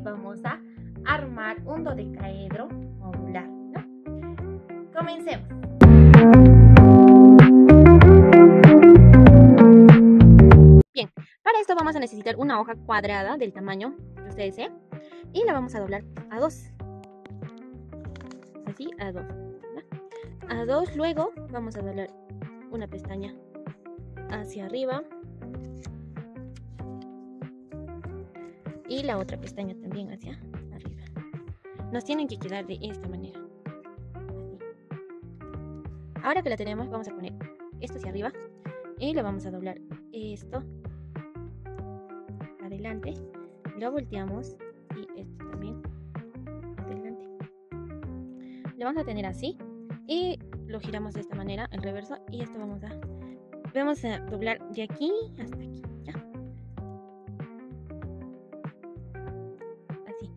vamos a armar un dodecaedro modular, ¿no? Comencemos. Bien, para esto vamos a necesitar una hoja cuadrada del tamaño que ustedes deseen y la vamos a doblar a 2. Así, a 2. A 2, luego vamos a doblar una pestaña hacia arriba y la otra pestaña también hacia arriba. Nos tienen que quedar de esta manera. Así. Ahora que la tenemos, vamos a poner esto hacia arriba y le vamos a doblar esto adelante, lo volteamos y esto también adelante. Lo vamos a tener así y lo giramos de esta manera en reverso y esto vamos a doblar de aquí hasta aquí, ¿ya? Así.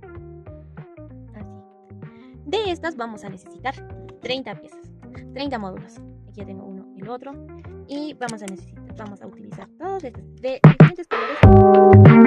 De estas vamos a necesitar 30 piezas, 30 módulos. Aquí ya tengo uno y el otro y vamos a utilizar todos estos de diferentes colores.